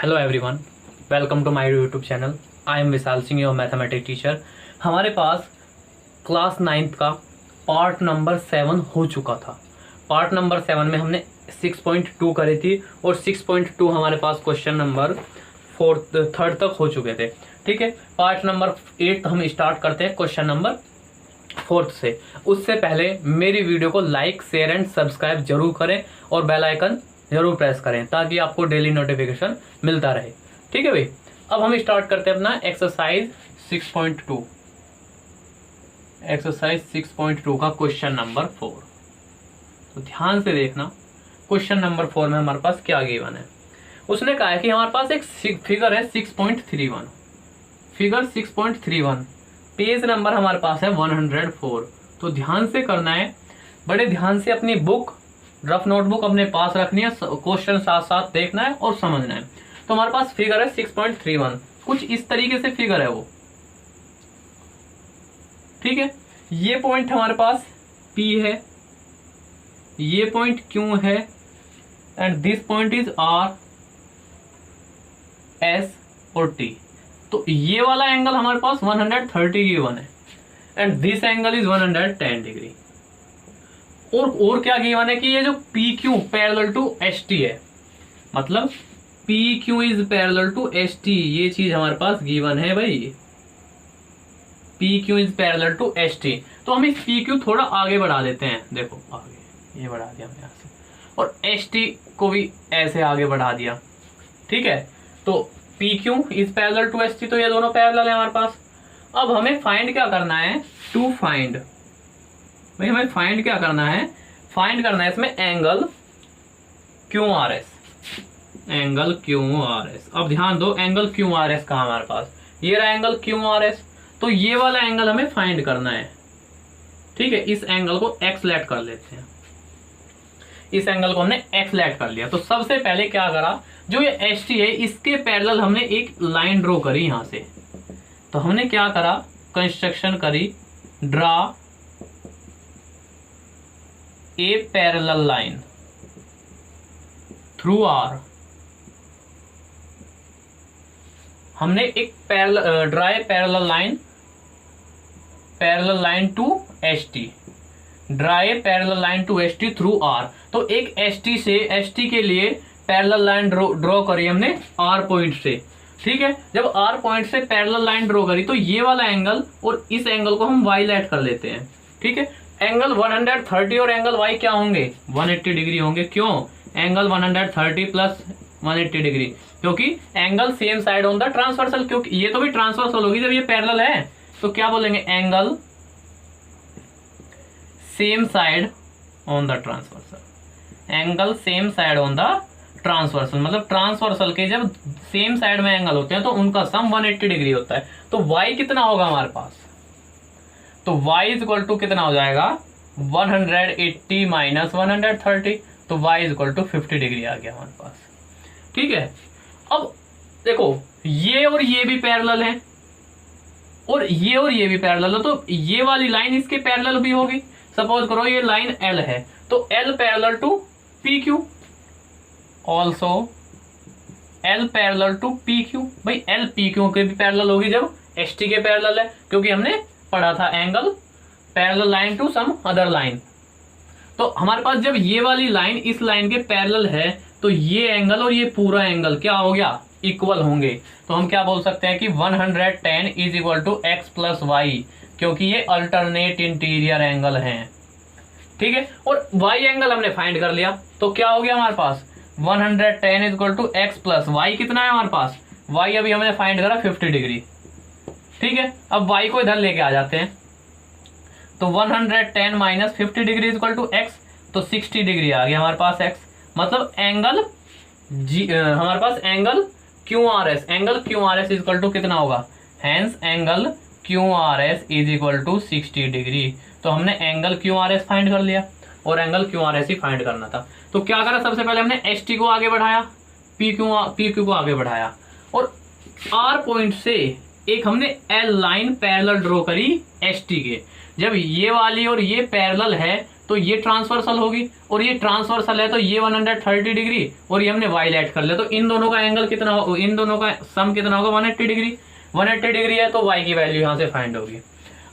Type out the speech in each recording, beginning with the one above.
Hello everyone, welcome to my YouTube channel. I am Vishal Singh, your mathematics teacher. हमारे पास class 9th का part number 7 हो चुका था। पार्ट नंबर 7 में हमने 6.2 करी थी और 6.2 हमारे पास क्वेश्चन नंबर 3rd तक हो चुके थे। ठीक है, पार्ट नंबर 8 हम स्टार्ट करते हैं क्वेश्चन नंबर 4th से। उससे पहले मेरी वीडियो को लाइक, शेयर एंड सब्सक्राइब जरूर करें और बेल आइकन जरूर प्रेस करें ताकि आपको डेली नोटिफिकेशन मिलता रहे। ठीक है भाई, अब हम स्टार्ट करते हैं अपना एक्सरसाइज 6.2। एक्सरसाइज 6.2 का क्वेश्चन नंबर 4। तो ध्यान से देखना, क्वेश्चन नंबर 4 में हमारे पास क्या गिवन है। उसने कहा है कि हमारे पास एक फिगर है 6.31, फिगर 6.31, पेज नंबर हमारे पास है 104। तो ध्यान से करना है, बड़े ध्यान से अपनी बुक, रफ नोटबुक अपने पास रखनी है, क्वेश्चन साथ साथ देखना है और समझना है। तो हमारे पास फिगर है 6.31, कुछ इस तरीके से फिगर है वो। ठीक है, ये पॉइंट हमारे पास P है, ये पॉइंट Q है and this point is R, S और T। तो ये वाला एंगल हमारे पास 130 गिवन है and this angle is 110 degree. और क्या गिवन है कि ये जो PQ पैरेलल टू ST है, मतलब PQ is parallel to ST, ये चीज हमारे पास गिवन है भाई। PQ is parallel to ST। तो हम इस PQ थोड़ा आगे बढ़ा देते हैं, देखो आगे ये बढ़ा दिया हमने यहाँ से, और ST को भी ऐसे आगे बढ़ा दिया। ठीक है, तो PQ is parallel to ST, तो ये दोनों पैरेलल है हमारे पास। अब हमें फाइंड क्या करना है, टू फाइंड भाई, हमें फाइंड क्या करना है, फाइंड करना है इसमें एंगल QRS, एंगल QRS। अब ध्यान दो, एंगल QRS का हमारे पास ये रहा एंगल QRS। तो ये वाला एंगल हमें फाइंड करना है। ठीक है, इस एंगल को x लेट कर लेते हैं, इस एंगल को हमने x लेट कर लिया। तो सबसे पहले क्या करा, जो ये ST है इसके पैरेलल हमने एक लाइन ड्रॉ करी यहां से। तो हमने क्या करा, कंस्ट्रक्शन करी, draw a parallel line through R। हमने एक draw a parallel line to ST, draw a parallel line to ST through R। तो एक ST से ST के लिए पैरेलल लाइन ड्रॉ करी हमने R पॉइंट से। ठीक है, जब R पॉइंट से पैरेलल लाइन ड्रॉ करी तो ये वाला एंगल और इस एंगल को हम y लेट कर लेते हैं। ठीक है, एंगल 130 और एंगल y क्या होंगे, 180 डिग्री होंगे। क्यों, एंगल 130 प्लस 180 डिग्री, क्योंकि angle same side on the transversal, क्योंकि ये तो भी ट्रांसवर्सल होगी जब ये पैरेलल है। तो क्या बोलेंगे, angle same side on the transversal, angle same side on the transversal, मतलब ट्रांसवर्सल के जब सेम साइड में एंगल होते हैं तो उनका सम 180 डिग्री होता है। तो y कितना होगा हमारे पास, तो y इज इक्वल टू कितना हो जाएगा, 180 माइनस 130, तो y is equal to 50 degree आ गया हमारे पास। ठीक है, अब देखो ये और ये भी पैरेलल है और ये भी पैरेलल है, तो ये वाली लाइन इसके पैरेलल भी होगी। सपोज करो ये लाइन L है, तो L parallel to PQ, also L parallel to PQ। भाई L PQ के भी पैरेलल होगी जब ST के पैरेलल है, क्योंकि हमने पढ़ा था angle parallel line to some other line. तो हमारे पास जब ये वाली लाइन इस लाइन के पैरेलल है तो ये एंगल और ये पूरा एंगल क्या हो गया, इक्वल होंगे। तो हम क्या बोल सकते हैं कि 110 is equal to x plus y, क्योंकि ये अल्टरनेट इंटीरियर एंगल हैं। ठीक है, और y एंगल हमने फाइंड कर लिया, तो क्या हो गया हमारे पास, 110 is equal to x plus y. कितना है हमारे पास, y अभी हमने फाइंड करा 50 डिग्री। ठीक है, अब y को इधर लेके आ जाते हैं, तो 110 minus 50 degree equal to x, तो 60 डिग्री आ गया हमारे पास x। मतलब एंगल हमारे पास angle QRS, angle QRS equal to कितना होगा, hence angle QRS is equal to 60 degree. तो हमने एंगल QRS फाइंड कर लिया और एंगल QRS ही फाइंड करना था। तो क्या करा, सबसे पहले हमने ST को आगे बढ़ाया, PQ को आगे बढ़ाया और R पॉइंट से एक हमने एल लाइन पैरेलल ड्रॉ करी एस टी के, जब ये वाली और ये पैरेलल है तो ये ट्रांसवर्सल होगी, और ये ट्रांसवर्सल है तो ये 130 डिग्री और ये हमने वाई लेट कर लिया, तो इन दोनों का एंगल कितना हो, इन दोनों का सम कितना होगा 180 डिग्री। 180 डिग्री है तो वाई की वैल्यू यहाँ से फाइंड होगी।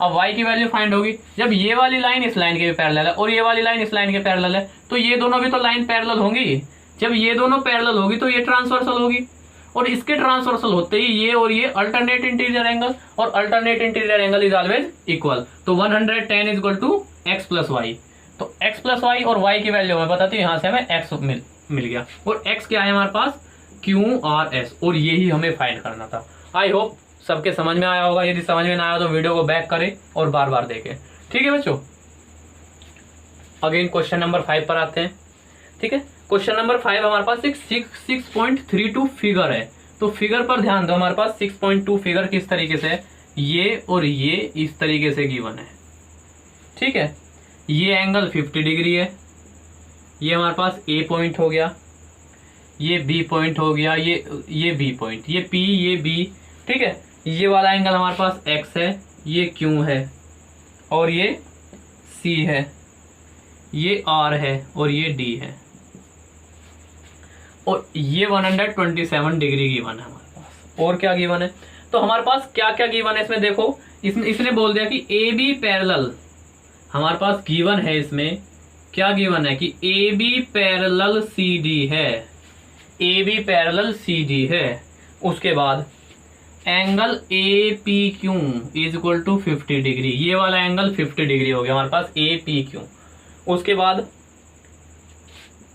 अब y की वैल्यू फाइंड होगी जब ये वाली लाइन इस लाइन के भी पैरेलल है और ये वाली लाइन इस लाइन के पैरेलल है, तो ये दोनों भी तो लाइन पैरेलल होंगी। जब ये दोनों पैरेलल होगी तो ये ट्रांसवर्सल होगी, और इसके ट्रांसवर्सल होते ही ये और ये अल्टरनेट इंटीरियर एंगल, और alternate interior angle is always equal. तो 110 is equal to x plus y. तो x प्लस वाई और y की वैल्यू हमें बताती है, यहाँ से हमें x मिल गया, और x क्या है हमारे पास QRS, और यही हमें फाइंड करना था। आई होप सबके समझ में आया होगा। यदि समझ में ना आया तो वीडियो को बैक करें और बार बार देखें। ठीक है बच्चों, अगेन क्वेश्चन नंबर 5 पर आते हैं। ठीक है, क्वेश्चन नंबर 5 हमारे पास एक 6.32 फिगर है। तो फिगर पर ध्यान दो, हमारे पास 6.2 फिगर किस तरीके से है, ये और ये इस तरीके से गिवन है। ठीक है, ये एंगल 50 डिग्री है, ये हमारे पास ए पॉइंट हो गया, ये बी पॉइंट हो गया, ये बी पॉइंट, ये पी, ये बी। ठीक है, ये वाला एंगल हमारे पास x है, ये q है, और ये c है, ये r है, और ये d है, और ये 127 डिग्री गिवन है हमारे पास। और क्या गिवन है, तो हमारे पास क्या क्या गिवन है इसमें देखो। इसने बोल दिया कि ए बी पैरेलल, हमारे पास गिवन है, इसमें क्या गिवन है कि A B parallel C D है, A B parallel C D है। उसके बाद angle A P Q is equal to 50 degree, ये वाला एंगल 50 डिग्री हो गया हमारे पास ए पी क्यू। उसके बाद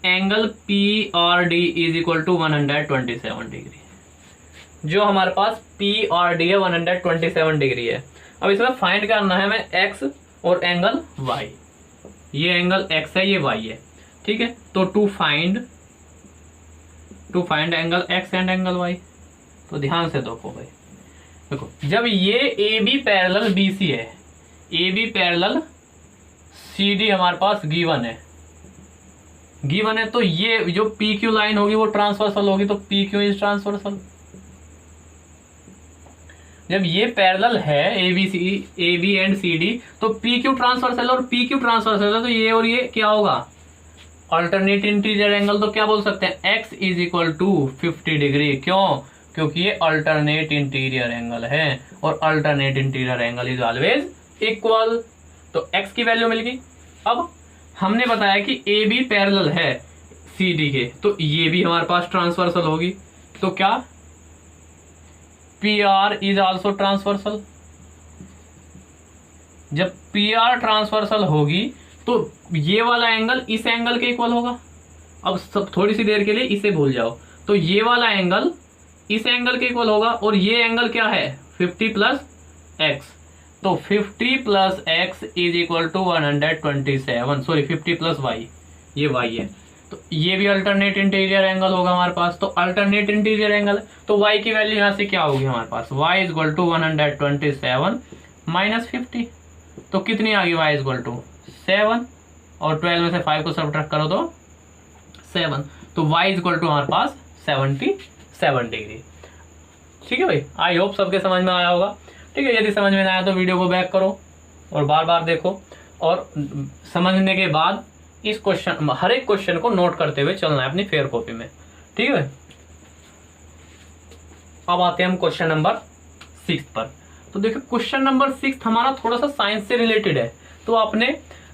angle P R D is equal to 127 degree, जो हमारे पास पी आर डी है 127 डिग्री है। अब इसमें फाइंड करना है हमें एक्स और एंगल वाई, ये एंगल एक्स है, ये वाई है। ठीक है, तो to find angle X and angle Y, तो ध्यान से देखो भाई, देखो जब ये A B parallel B C है, A B parallel C D हमारे पास गिवन है, तो ये जो पी क्यू लाइन होगी वो ट्रांसवर्सल होगी, तो पी क्यू इज ट्रांसवर्सल। जब ये पैरेलल है A B and C D, तो पी क्यू ट्रांसवर्सल, और पी क्यू ट्रांसवर्सल है तो ये और ये क्या होगा, अल्टरनेट इंटीरियर एंगल। तो क्या बोल सकते हैं, x is equal to 50 degree. क्यों, क्योंकि ये अल्टरनेट इंटीरियर एंगल है, और alternate interior angle is always equal. तो x की वैल्यू मिल गई। अब हमने बताया कि ए बी पैरेलल है सी डी के, तो ये भी हमारे पास ट्रांसवर्सल होगी, तो क्या P R is also transversal. जब पी आर ट्रांसवर्सल होगी तो ये वाला एंगल इस एंगल के इक्वल होगा। अब सब थोड़ी सी देर के लिए इसे भूल जाओ, तो ये वाला एंगल इस एंगल के इक्वल होगा, और ये एंगल क्या है 50 प्लस एक्स, तो 50 plus x is equal to 127, sorry 50 plus y, ये वाई है, तो ये भी अल्टरनेट इंटीरियर एंगल होगा हमारे पास। तो अल्टरनेट इंटीरियर एंगल, तो y की वैल्यू यहाँ से क्या होगी हमारे पास, y is equal to 127 minus 50, तो कितनी आ गई, y इज इक्वल टू 7, और 12 में से 5 को सब्ट्रैक्ट करो तो 7, तो y इज इक्वल टू हमारे पास 77 डिग्री। ठीक है भाई, आई होप सबके समझ में आया होगा। ठीक है, यदि समझ में ना आया तो वीडियो को बैक करो और बार बार देखो, और समझने के बाद इस क्वेश्चन, हर एक क्वेश्चन को नोट करते हुए चलना है अपनी फेयर कॉपी में। ठीक है, अब आते हैं हम क्वेश्चन नंबर 6 पर। तो देखो क्वेश्चन नंबर 6 हमारा थोड़ा सा साइंस से रिलेटेड है। तो आपने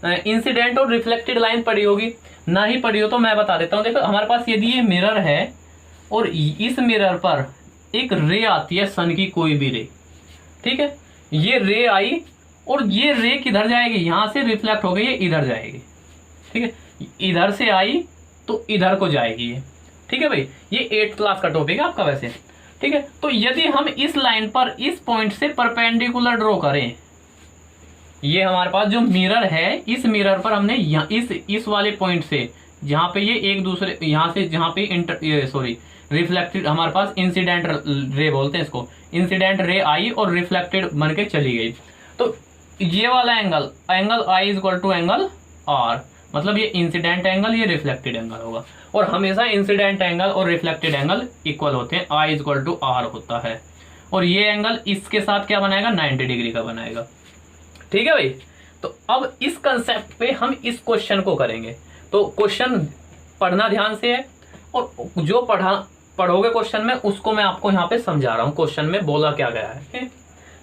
इंसिडेंट और रिफ्लेक्टेड लाइन पढ़ी होगी, ना ही पढ़ी हो तो मैं बता देता हूँ। देखो हमारे पास यदि ये मिरर है और इस मिरर पर एक रे आती है, सन की कोई भी रे, ठीक है, ये रे आई और ये रे किधर जाएगी, यहां से रिफ्लेक्ट हो गई, ये इधर जाएगी। ठीक है, इधर से आई तो इधर को जाएगी ये। ठीक है भाई, ये 8th क्लास का टॉपिक है आपका वैसे। ठीक है, तो यदि हम इस लाइन पर इस पॉइंट से परपेंडिकुलर ड्रॉ करें, ये हमारे पास जो मिरर है, इस मिरर पर हमने यहाँ इस वाले पॉइंट से, जहां पे ये एक दूसरे, यहां से जहां पे रिफ्लेक्टेड, हमारे पास इंसिडेंट रे बोलते हैं इसको, इंसिडेंट रे आई और रिफ्लेक्टेड बन के चली गई। तो ये वाला angle I is equal to angle R, मतलब ये इंसिडेंट एंगल, ये रिफ्लेक्टेड एंगल होगा। और हमेशा इंसिडेंट एंगल और रिफ्लेक्टेड एंगल इक्वल होते हैं, I is equal to R होता है। और ये एंगल इसके साथ क्या बनाएगा, 90 डिग्री का बनाएगा। ठीक है भाई। तो अब इस कंसेप्ट पे हम इस क्वेश्चन को करेंगे। तो क्वेश्चन पढ़ना ध्यान से है, और जो पढ़ोगे क्वेश्चन में उसको मैं आपको यहाँ पे समझा रहा हूँ क्वेश्चन में बोला क्या गया है।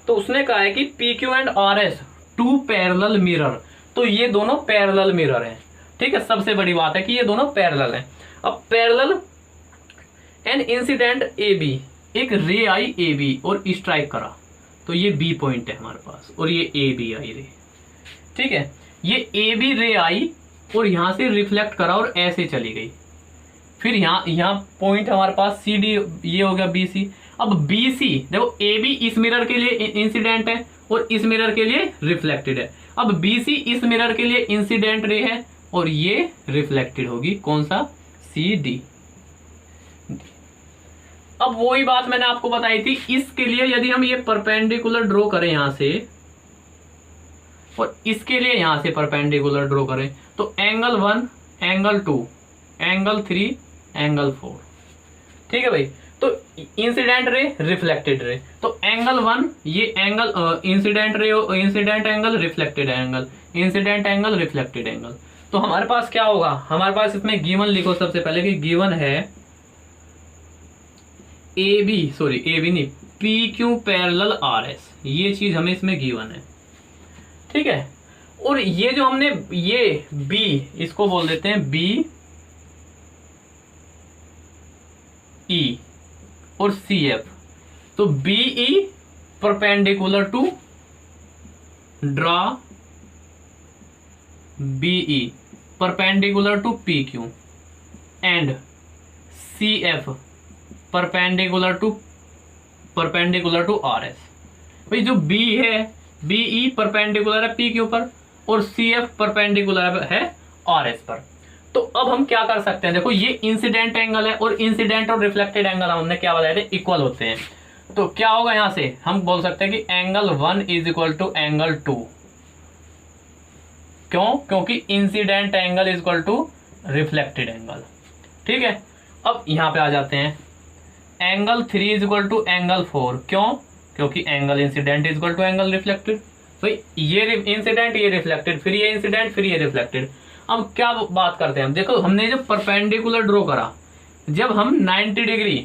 तो उसने कहा है कि P Q and R S two parallel mirror, तो ये दोनों पैरेलल मिरर हैं। ठीक है, सबसे बड़ी बात है कि ये दोनों पैरेलल हैं। अब parallel an incident A B, एक रे आई ए बी और स्ट्राइक करा, तो ये बी पॉइंट है हमारे पास, और ये ए बी आई रे। ठीक है, ये ए बी रे आई और यहां से रिफ्लेक्ट करा और ऐसे चली गई। फिर यहाँ पॉइंट हमारे पास सी डी, ये हो गया बी सी। अब बी सी देखो, ए बी इस मिरर के लिए इंसिडेंट है और इस मिरर के लिए रिफ्लेक्टेड है। अब बी सी इस मिरर के लिए इंसिडेंट रे है और ये रिफ्लेक्टेड होगी, कौन सा, सी डी। अब वही बात मैंने आपको बताई थी, इसके लिए यदि हम ये परपेंडिकुलर ड्रॉ करें यहां से, और इसके लिए यहां से परपेंडिकुलर ड्रॉ करें, तो एंगल 1, एंगल 2, एंगल 3, एंगल 4। ठीक है भाई। तो इंसिडेंट रे, रिफ्लेक्टेड रे, तो एंगल 1 ये angle incident ray, incident angle, reflected angle, incident angle, reflected angle. तो हमारे पास क्या होगा, हमारे पास इसमें गिवन लिखो सबसे पहले कि गिवन है ए बी नहीं, P Q parallel R S, ये चीज हमें इसमें गिवन है। ठीक है, और ये जो हमने ये बी, इसको बोल देते हैं बी ई और सी एफ। तो B E perpendicular to, draw B E perpendicular to P Q, and C F perpendicular to R S. भाई जो बी है, बी ई परपेंडिकुलर है पी क्यू पर, और सी एफ परपेंडिकुलर है R S पर। तो अब हम क्या कर सकते हैं, देखो ये इंसिडेंट एंगल है, और इंसिडेंट और रिफ्लेक्टेड एंगल हमने क्या बताया थे, इक्वल होते हैं। तो क्या होगा, यहां से हम बोल सकते हैं कि angle 1 is equal to angle 2। क्यों, क्योंकि incident angle is equal to reflected angle. ठीक है, अब यहां पे आ जाते हैं, angle 3 is equal to angle 4। क्यों, क्योंकि angle incident is equal to angle reflected. भाई ये इंसिडेंट, ये रिफ्लेक्टेड, फिर ये इंसिडेंट, फिर ये रिफ्लेक्टेड। अब क्या बात करते हैं हम, देखो हमने जो परपेंडिकुलर ड्रॉ करा, जब हम 90 डिग्री,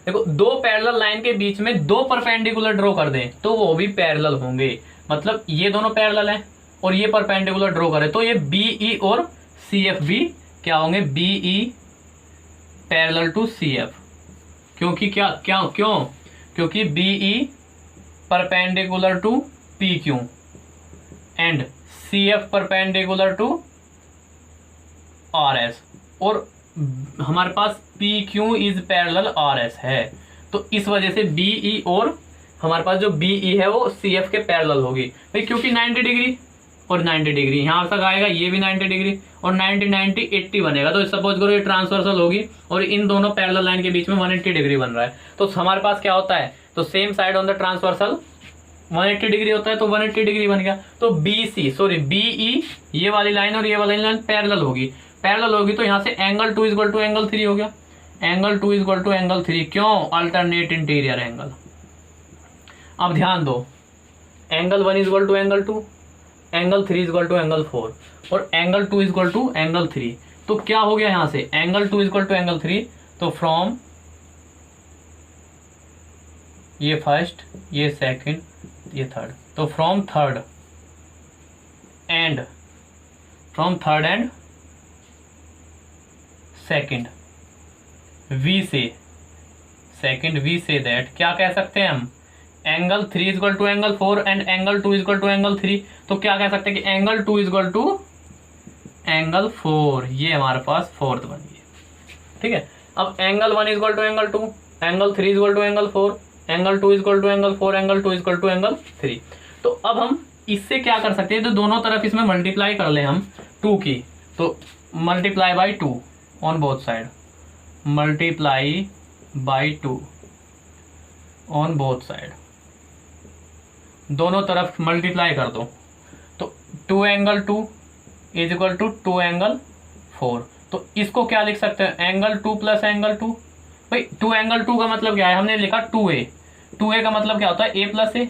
देखो दो पैरेलल लाइन के बीच में दो परपेंडिकुलर ड्रॉ कर दें तो वो भी पैरेलल होंगे, मतलब ये दोनों पैरेलल हैं और ये परपेंडिकुलर ड्रॉ करें तो ये बीई और सीएफ भी क्या होंगे, बीई पैरेलल टू सीएफ। क्योंकि क्योंकि BE perpendicular to P Q and CF perpendicular to R S, और हमारे पास P Q is parallel R S है, तो इस वजह से बीई और हमारे पास जो बीई है वो सीएफ के पैरेलल होगी भाई, क्योंकि 90 डिग्री और 90 डिग्री यहां तक आएगा, ये भी 90 डिग्री और 90 90 80 बनेगा। तो सपोज करो ये ट्रांसवर्सल होगी और इन दोनों पैरेलल लाइन के बीच में 180 डिग्री बन रहा है, तो हमारे पास क्या होता है, तो same side on the transversal 180 degree होता है, तो 180 डिग्री बन गया। तो बीई ये वाली लाइन और ये वाली लाइन पैरेलल होगी, तो यहाँ से एंगल 2 इक्वल टू एंगल 3 हो गया, एंगल 2 इक्वल टू एंगल 3। क्यों, अल्टरनेट इंटीरियर एंगल। अब ध्यान दो, angle 1 equal to angle 2, angle 3 equal to angle 4 और एंगल 2 इक्वल टू एंगल 3। तो क्या हो गया यहाँ से, एंगल 2 इक्वल टू एंगल 3, तो फ्रॉम ये फर्स्ट, ये सेकंड, ये थर्ड, तो from third and second we say that क्या कह सकते हैं हम, angle 3 equal to angle 4 and angle 2 equal to angle 3। तो क्या कह सकते हैं कि एंगल 2 इक्वल टू एंगल 4, ये हमारे पास फोर्थ बन गई। ठीक है, अब angle 1 equal to angle 2, angle 3 equal to angle 4, angle 2 equal to angle 4, angle 2 equal to angle 3। तो अब हम इससे क्या कर सकते हैं, तो दोनों तरफ इसमें मल्टीप्लाई कर ले हम 2 की, तो multiply by 2 on both side, multiply by 2 on both side, दोनों तरफ मल्टीप्लाई कर दो, तो 2 angle 2 is equal to 2 angle 4। तो इसको क्या लिख सकते हैं, एंगल 2 प्लस एंगल 2। भाई 2 एंगल 2 का मतलब क्या है, हमने लिखा 2a, 2a का मतलब क्या होता है a प्लस ए,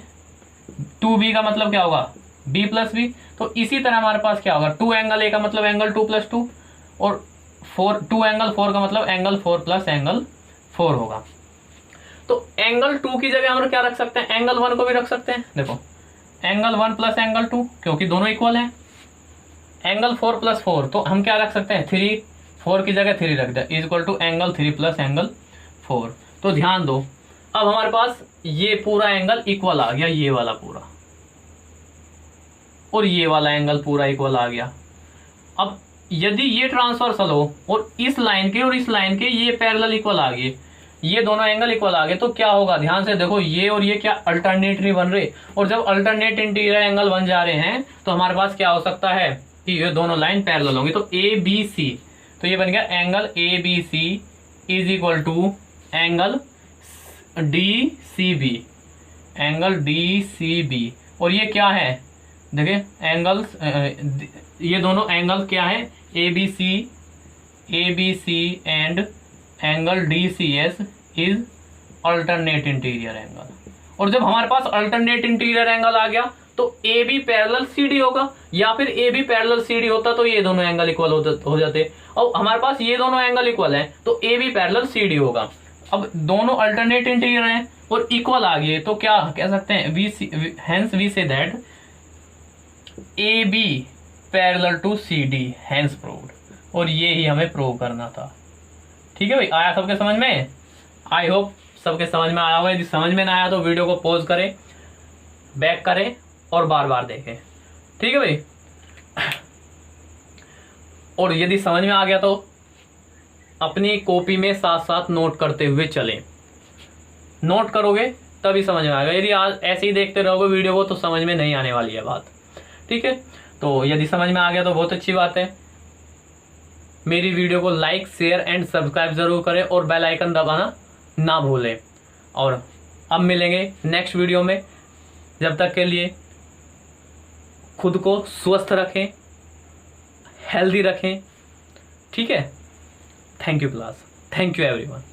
2b का मतलब क्या होगा b प्लस बी। तो इसी तरह हमारे पास क्या होगा 2 एंगल a का मतलब एंगल 2 प्लस 2 और 2 एंगल 4 का मतलब एंगल 4 प्लस एंगल 4 होगा। तो एंगल 2 की जगह हम क्या रख सकते हैं, एंगल 1 को भी रख सकते हैं। देखो एंगल 1 प्लस एंगल 2 क्योंकि दोनों इक्वल हैं। एंगल 4 प्लस 4 तो हम क्या रख सकते हैं 3, 4 की जगह 3 रख दे is equal to angle 3 plus angle 4। तो ध्यान दो अब हमारे पास ये पूरा एंगल इक्वल आ गया, ये वाला पूरा, और ये वाला एंगल पूरा इक्वल आ गया। अब यदि ये ट्रांसवर्सल हो और इस लाइन के और इस लाइन के ये पैरेलल इक्वल आ गए, ये दोनों एंगल इक्वल आ गए, तो क्या होगा ध्यान से देखो ये और ये क्या अल्टरनेटली बन रहे, और जब अल्टरनेट इंटीरियर एंगल बन जा रहे हैं तो हमारे पास क्या हो सकता है कि ये दोनों लाइन पैरेलल होंगी। तो ए बी सी, तो ये बन गया angle A B C is equal to angle D C B, angle D C B. और ये क्या है देखिए एंगल्स, ये दोनों एंगल क्या है A B C and angle D C S is alternate interior angle. और जब हमारे पास अल्टरनेट इंटीरियर एंगल आ गया तो A B parallel C D होगा, या फिर A B parallel C D होता तो ये दोनों एंगल इक्वल हो जाते। और हमारे पास ये दोनों एंगल इक्वल है तो A B parallel C D होगा। अब दोनों अल्टरनेट इंटीरियर हैं और इक्वल आ गए तो क्या कह सकते हैं hence we say that A B parallel to C D hence proved. और ये ही हमें प्रूव करना था। ठीक है भाई, आया सबके समझ में? आई होप सबके समझ में आया होगा। यदि समझ में ना आया तो वीडियो को पॉज करें, बैक करें और बार बार देखें। ठीक है भाई, और यदि समझ में आ गया तो अपनी कॉपी में साथ साथ नोट करते हुए चलें। नोट करोगे तभी समझ में आएगा, यदि आज ऐसे ही देखते रहोगे वीडियो को तो समझ में नहीं आने वाली है बात। ठीक है, तो यदि समझ में आ गया तो बहुत अच्छी बात है। मेरी वीडियो को लाइक शेयर एंड सब्सक्राइब जरूर करें और बेल आइकन दबाना ना भूलें। और अब मिलेंगे नेक्स्ट वीडियो में, जब तक के लिए खुद को स्वस्थ रखें, हेल्दी रखें। ठीक है, thank you class, thank you everyone.